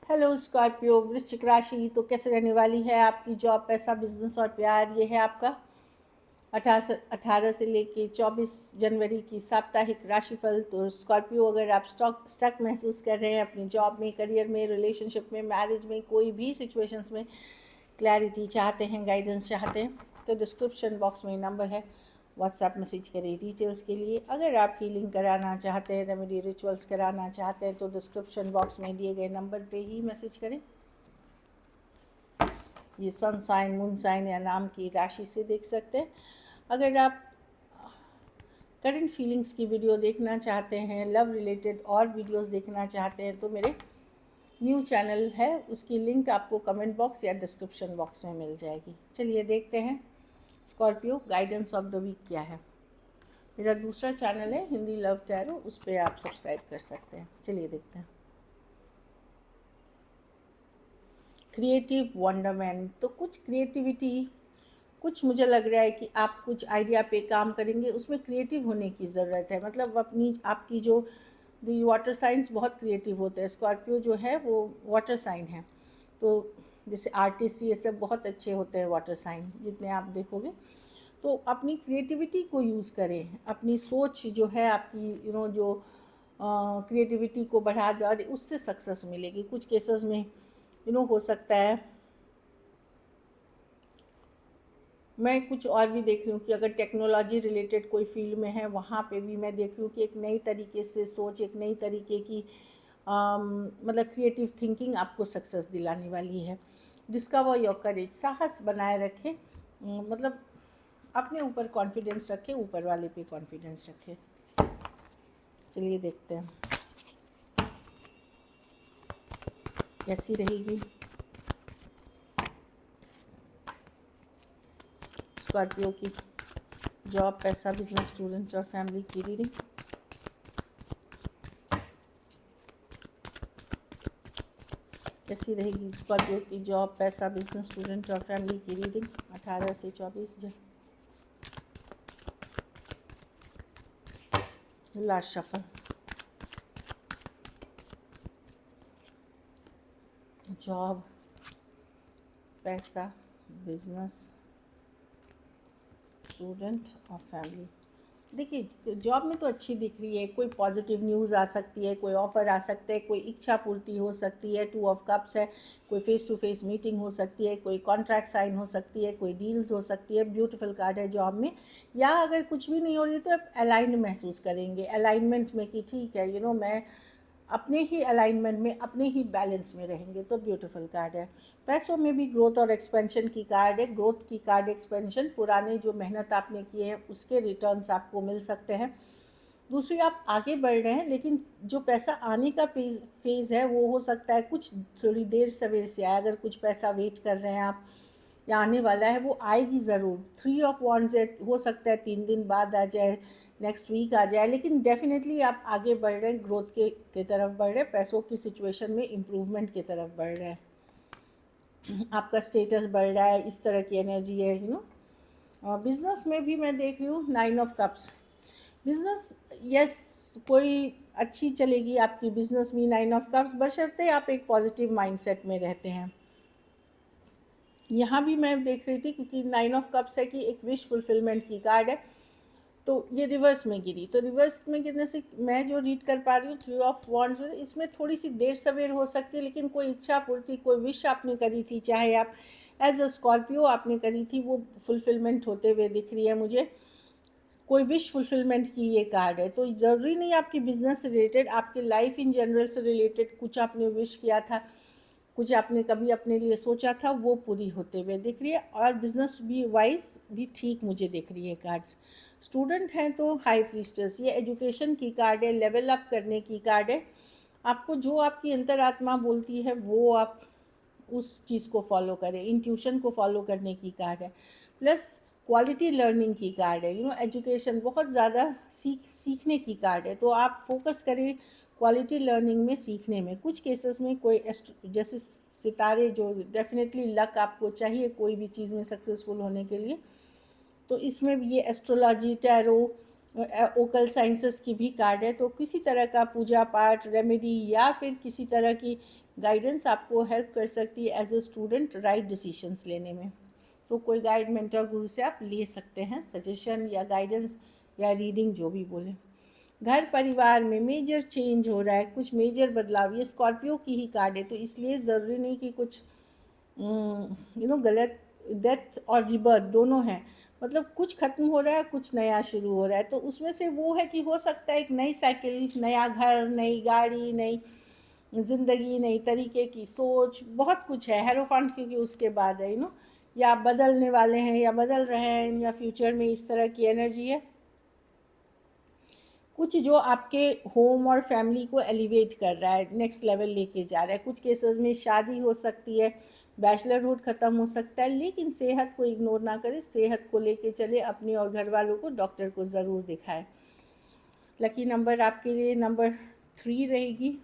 Hello Scorpio वृश्चिक राशि। तो कैसे रहने वाली है आपकी जॉब, पैसा, बिजनेस और प्यार। ये है आपका 18 से लेके 24 जनवरी की साप्ताहिक राशिफल। तो स्कॉर्पियो, अगर आप स्टक महसूस कर रहे हैं अपनी जॉब में, करियर में, रिलेशनशिप में, मैरिज में, कोई भी सिचुएशंस में क्लैरिटी चाहते हैं, गाइडेंस चाहते हैं, तो डिस्क्रिप्शन बॉक्स में नंबर है, व्हाट्सएप मैसेज करिए डिटेल्स के लिए। अगर आप हीलिंग कराना चाहते हैं, रेमेडी रिचुअल्स कराना चाहते हैं, तो डिस्क्रिप्शन बॉक्स में दिए गए नंबर पे ही मैसेज करें। ये सन साइन, मून साइन या नाम की राशि से देख सकते हैं। अगर आप करंट फीलिंग्स की वीडियो देखना चाहते हैं, लव रिलेटेड और वीडियोस देखना चाहते हैं, तो मेरे न्यू चैनल है, उसकी लिंक आपको कमेंट बॉक्स या डिस्क्रिप्शन बॉक्स में मिल जाएगी। चलिए देखते हैं Scorpio guidance of the week क्या है। मेरा दूसरा चैनल है हिंदी लव टैरो, उस पर आप सब्सक्राइब कर सकते हैं। चलिए देखते हैं। क्रिएटिव वंडरमैन, तो कुछ क्रिएटिविटी, कुछ मुझे लग रहा है कि आप कुछ आइडिया पे काम करेंगे, उसमें क्रिएटिव होने की ज़रूरत है। मतलब आपकी जो दी वाटर साइंस बहुत क्रिएटिव होते हैं। स्कॉर्पियो जो है वो वाटर साइन है, तो जैसे आर्टिस्ट ये सब बहुत अच्छे होते हैं वाटर साइन, जितने आप देखोगे। तो अपनी क्रिएटिविटी को यूज़ करें, अपनी सोच जो है आपकी जो क्रिएटिविटी को बढ़ा दे, उससे सक्सेस मिलेगी। कुछ केसेस में हो सकता है, मैं कुछ और भी देख रही हूँ कि अगर टेक्नोलॉजी रिलेटेड कोई फील्ड में है, वहाँ पे भी मैं देख रही हूँ कि एक नई तरीके से सोच, एक नई तरीके की मतलब क्रिएटिव थिंकिंग आपको सक्सेस दिलाने वाली है। डिस्कवर योर करेज, साहस बनाए रखें, मतलब अपने ऊपर कॉन्फिडेंस रखें, ऊपर वाले पे कॉन्फिडेंस रखें। चलिए देखते हैं कैसी रहेगी स्कॉर्पियो की जॉब, पैसा, बिजनेस, स्टूडेंट और फैमिली की रीडिंग। कैसी रहेगी स्कॉर्पियो की जॉब, पैसा, बिजनेस, स्टूडेंट और फैमिली की रीडिंग 18 से 24 जन। Last shuffle. जॉब, पैसा, बिजनेस, स्टूडेंट और फैमिली। देखिए जॉब में तो अच्छी दिख रही है, कोई पॉजिटिव न्यूज़ आ सकती है, कोई ऑफ़र आ सकता है, कोई इच्छा पूर्ति हो सकती है, 2 ऑफ कप्स है, कोई फेस टू फेस मीटिंग हो सकती है, कोई कॉन्ट्रैक्ट साइन हो सकती है, कोई डील्स हो सकती है। ब्यूटीफुल कार्ड है जॉब में। या अगर कुछ भी नहीं हो रही है तो आप अलाइंड महसूस करेंगे, अलाइनमेंट में कि ठीक है मैं अपने ही अलाइनमेंट में, अपने ही बैलेंस में रहेंगे, तो ब्यूटीफुल कार्ड है। पैसों में भी ग्रोथ और एक्सपेंशन की कार्ड है। ग्रोथ की कार्ड, एक्सपेंशन, पुराने जो मेहनत आपने किए हैं उसके रिटर्न्स आपको मिल सकते हैं। दूसरी, आप आगे बढ़ रहे हैं, लेकिन जो पैसा आने का फेज़ है वो हो सकता है कुछ थोड़ी देर सवेर से आए। अगर कुछ पैसा वेट कर रहे हैं आप या आने वाला है, वो आएगी ज़रूर। 3 ऑफ वॉन्ड्स है, हो सकता है 3 दिन बाद आ जाए, नेक्स्ट वीक आ जाए, लेकिन डेफिनेटली आप आगे बढ़ रहे हैं, ग्रोथ के तरफ बढ़ रहे हैं, पैसों की सिचुएशन में इम्प्रूवमेंट की तरफ बढ़ रहे हैं, आपका स्टेटस बढ़ रहा है, इस तरह की एनर्जी है बिज़नेस में भी मैं देख रही हूँ 9 ऑफ कप्स। बिज़नेस, यस, कोई अच्छी चलेगी आपकी बिज़नेस में 9 ऑफ कप्स, बशर्ते आप एक पॉजिटिव माइंडसेट में रहते हैं। यहाँ भी मैं देख रही थी, क्योंकि 9 ऑफ कप्स है कि एक विश फुलफिलमेंट की कार्ड है, तो ये रिवर्स में गिरी। तो रिवर्स में गिरने से मैं जो रीड कर पा रही हूँ 3 ऑफ वॉन्ड्स में, इसमें थोड़ी सी देर सवेर हो सकती है, लेकिन कोई इच्छा पूर्ति, कोई विश आपने करी थी, चाहे आप एज अ स्कॉर्पियो आपने करी थी, वो फुलफिलमेंट होते हुए दिख रही है मुझे। कोई विश फुलफिलमेंट की ये कार्ड है। तो ज़रूरी नहीं आपकी बिज़नेस से रिलेटेड, आपकी लाइफ इन जनरल से रिलेटेड कुछ आपने विश किया था, कुछ आपने कभी अपने लिए सोचा था, वो पूरी होते हुए दिख रही है। और बिज़नेस भी वाइज भी ठीक मुझे दिख रही है कार्ड्स। स्टूडेंट हैं तो हाई प्रीस्टेस, ये एजुकेशन की कार्ड है, लेवल अप करने की कार्ड है। आपको जो आपकी अंतरात्मा बोलती है वो आप उस चीज़ को फॉलो करें, इंट्यूशन को फॉलो करने की कार्ड है। प्लस क्वालिटी लर्निंग की कार्ड है, एजुकेशन, बहुत ज़्यादा सीखने की कार्ड है। तो आप फोकस करें क्वालिटी लर्निंग में, सीखने में। कुछ केसेस में कोई जैसे सितारे, जो डेफिनेटली लक आपको चाहिए कोई भी चीज़ में सक्सेसफुल होने के लिए, तो इसमें भी ये एस्ट्रोलॉजी, टैरो, ओकल साइंसेस की भी कार्ड है। तो किसी तरह का पूजा पाठ, रेमेडी या फिर किसी तरह की गाइडेंस आपको हेल्प कर सकती है as a student right decisions लेने में। तो कोई गाइड, मेंटर, गुरु से आप ले सकते हैं सजेशन या गाइडेंस या रीडिंग, जो भी बोले। घर परिवार में मेजर चेंज हो रहा है, कुछ मेजर बदलाव। ये स्कॉर्पियो की ही कार्ड है, तो इसलिए ज़रूरी नहीं कि कुछ गलत, डेथ और रिबर्थ दोनों हैं। मतलब कुछ ख़त्म हो रहा है, कुछ नया शुरू हो रहा है। तो उसमें से वो है कि हो सकता है एक नई साइकिल, नया घर, नई गाड़ी, नई ज़िंदगी, नई तरीके की सोच, बहुत कुछ है। हेरोफेंट क्योंकि उसके बाद है, या आप बदलने वाले हैं या बदल रहे हैं, या फ्यूचर में इस तरह की एनर्जी है। कुछ जो आपके होम और फैमिली को एलिवेट कर रहा है, नेक्स्ट लेवल लेके जा रहा है। कुछ केसेस में शादी हो सकती है, बैचलरहुड ख़त्म हो सकता है, लेकिन सेहत को इग्नोर ना करें, सेहत को लेके चले अपने और घर वालों को, डॉक्टर को ज़रूर दिखाएं। लकी नंबर आपके लिए नंबर 3 रहेगी।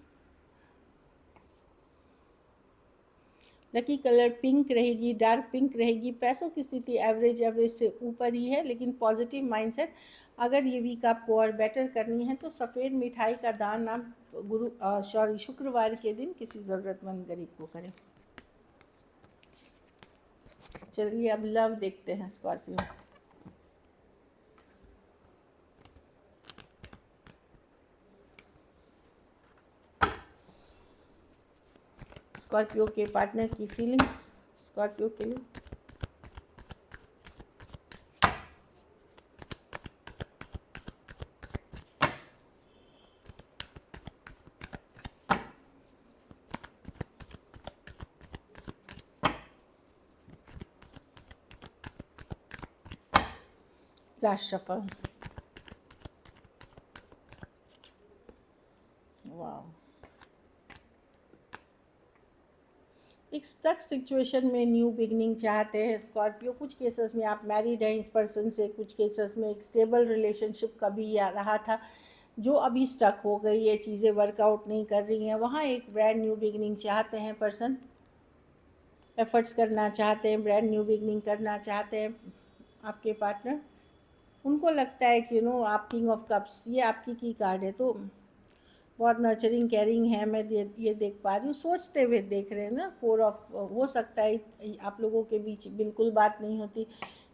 लकी कलर पिंक रहेगी, डार्क पिंक रहेगी। पैसों की स्थिति एवरेज से ऊपर ही है, लेकिन पॉजिटिव माइंडसेट। अगर ये वीक आपको और बेटर करनी है तो सफ़ेद मिठाई का दान आप शुक्रवार के दिन किसी ज़रूरतमंद गरीब को करें। चलिए अब लव देखते हैं स्कॉर्पियो। स्कॉर्पियो के पार्टनर की फीलिंग्स स्कॉर्पियो के लिए। Last shuffle. वाह, एक स्टक सिचुएशन में न्यू बिगनिंग चाहते हैं स्कॉर्पियो। कुछ केसेस में आप मैरिड हैं इस पर्सन से, कुछ केसेस में एक स्टेबल रिलेशनशिप कभी रहा था जो अभी स्टक हो गई है, चीज़ें वर्कआउट नहीं कर रही हैं। वहाँ एक ब्रांड न्यू बिगनिंग चाहते हैं पर्सन, एफर्ट्स करना चाहते हैं, ब्रांड न्यू बिगनिंग करना चाहते हैं आपके पार्टनर। उनको लगता है कि आप किंग ऑफ कप्स, ये आपकी की कार्ड है, तो बहुत नर्चरिंग केयरिंग है। मैं ये देख पा रही हूँ, सोचते हुए देख रहे हैं ना। 4 ऑफ, हो सकता है आप लोगों के बीच बिल्कुल बात नहीं होती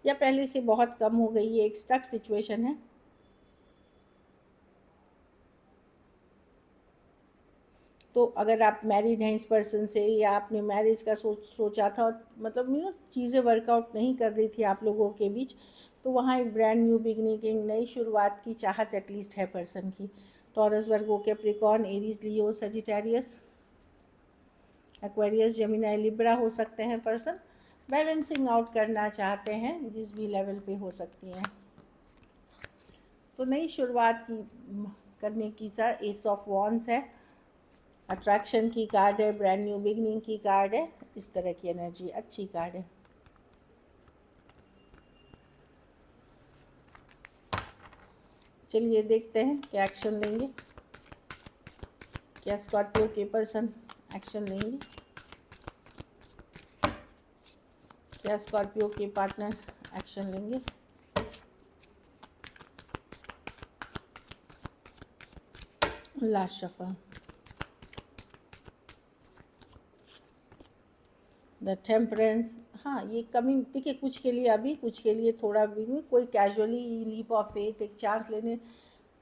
या पहले से बहुत कम हो गई है, एक स्टक सिचुएशन है। तो अगर आप मैरिड हैं इस पर्सन से, या आपने मैरिज का सोचा था, मतलब चीज़ें वर्कआउट नहीं कर रही थी आप लोगों के बीच, तो वहाँ एक ब्रांड न्यू बिगनिंग, नई शुरुआत की चाहत एटलीस्ट है पर्सन की। टॉरस, वर्गो, कैप्रिकॉर्न, एरीज, लियो, सजिटेरियस, एक्वेरियस, जेमिनी, लिब्रा हो सकते हैं पर्सन। बैलेंसिंग आउट करना चाहते हैं जिस भी लेवल पे हो सकती हैं। तो नई शुरुआत की करने की एस ऑफ वॉन्ड्स है, अट्रैक्शन की कार्ड है, ब्रांड न्यू बिगनिंग की कार्ड है। इस तरह की एनर्जी अच्छी कार्ड है। चलिए देखते हैं क्या एक्शन लेंगे, क्या स्कॉर्पियो के पर्सन एक्शन लेंगे, क्या स्कॉर्पियो के पार्टनर एक्शन लेंगे। Last shuffle, the temperance. हाँ, ये कमी देखिए, कुछ के लिए अभी, कुछ के लिए थोड़ा भी नहीं, कोई कैजुअली लीप ऑफ फेथ, एक चांस लेने।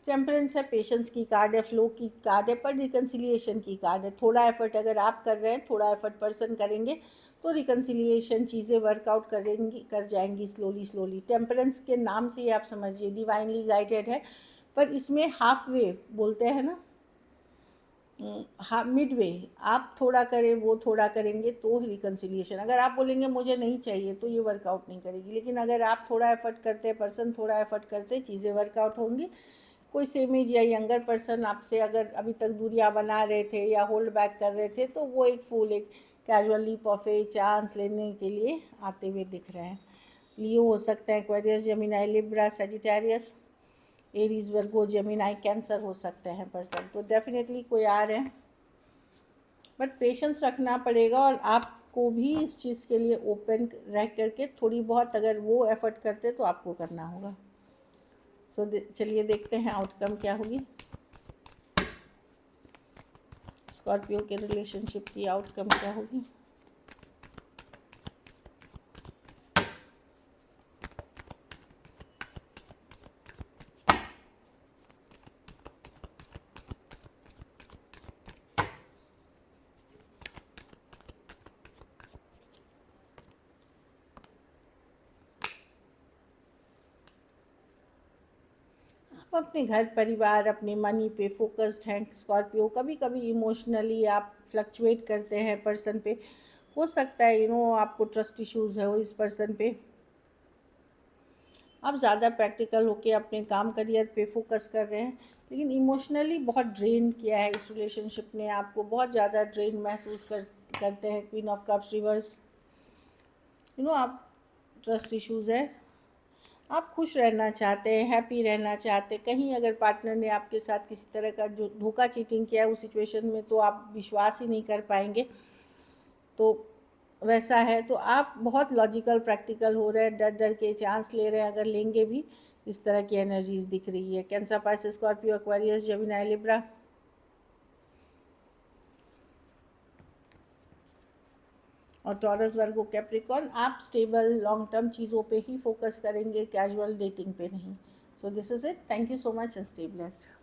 टेम्परेंस है, पेशेंस की कार्ड है, फ्लो की कार्ड है, पर रिकन्सिलिएशन की कार्ड है। थोड़ा एफर्ट अगर आप कर रहे हैं, थोड़ा एफर्ट पर्सन करेंगे तो रिकन्सिलिएशन, चीज़ें वर्कआउट कर जाएंगी स्लोली स्लोली। टेम्परेंस के नाम से ही आप समझिए डिवाइनली गाइडेड है, पर इसमें हाफ वे बोलते हैं ना, हाँ, मिडवे। आप थोड़ा करें, वो थोड़ा करेंगे तो रिकन्सिलिएशन। अगर आप बोलेंगे मुझे नहीं चाहिए तो ये वर्कआउट नहीं करेगी, लेकिन अगर आप थोड़ा एफर्ट करते, पर्सन थोड़ा एफर्ट करते, चीज़ें वर्कआउट होंगी। कोई सेम एज या यंगर पर्सन आपसे अगर अभी तक दूरियां बना रहे थे या होल्ड बैक कर रहे थे, तो वो एक फूल, एक casual leap of a chance लेने के लिए आते हुए दिख रहे हैं। लियो हो सकते हैं, Aquarius, Gemini, Libra, Sagittarius, Aries, Virgo, Gemini, Cancer हो सकते हैं पर्सन। तो डेफिनेटली कोई आ रहे हैं, बट पेशेंस रखना पड़ेगा। और आपको भी इस चीज़ के लिए ओपन रह करके थोड़ी बहुत अगर वो एफर्ट करते तो आपको करना होगा। सो चलिए देखते हैं आउटकम क्या होगी स्कॉर्पियो के रिलेशनशिप की, आउटकम क्या होगी। आप अपने घर परिवार अपने मनी पे फोकस्ड हैं स्कॉर्पियो। कभी कभी इमोशनली आप फ्लक्चुएट करते हैं पर्सन पे, हो सकता है आपको ट्रस्ट इश्यूज़ है वो इस पर्सन पे। आप ज़्यादा प्रैक्टिकल होके अपने काम करियर पे फोकस कर रहे हैं, लेकिन इमोशनली बहुत ड्रेन किया है इस रिलेशनशिप ने आपको, बहुत ज़्यादा ड्रेन महसूस करते हैं। क्वीन ऑफ कप्स रिवर्स, आप ट्रस्ट इश्यूज़ है, आप खुश रहना चाहते हैं, हैप्पी रहना चाहते हैं। कहीं अगर पार्टनर ने आपके साथ किसी तरह का जो धोखा चीटिंग किया है उस सिचुएशन में, तो आप विश्वास ही नहीं कर पाएंगे। तो वैसा है, तो आप बहुत लॉजिकल प्रैक्टिकल हो रहे हैं, डर डर के चांस ले रहे हैं, अगर लेंगे भी इस तरह की एनर्जीज दिख रही है। Cancer, Pisces, Scorpio, Aquarius, Gemini, Libra और टॉरस, वर्गो, कैप्रिकॉर्न। आप स्टेबल लॉन्ग टर्म चीज़ों पे ही फोकस करेंगे, कैजुअल डेटिंग पे नहीं। So this is it, thank you so much and stay blessed.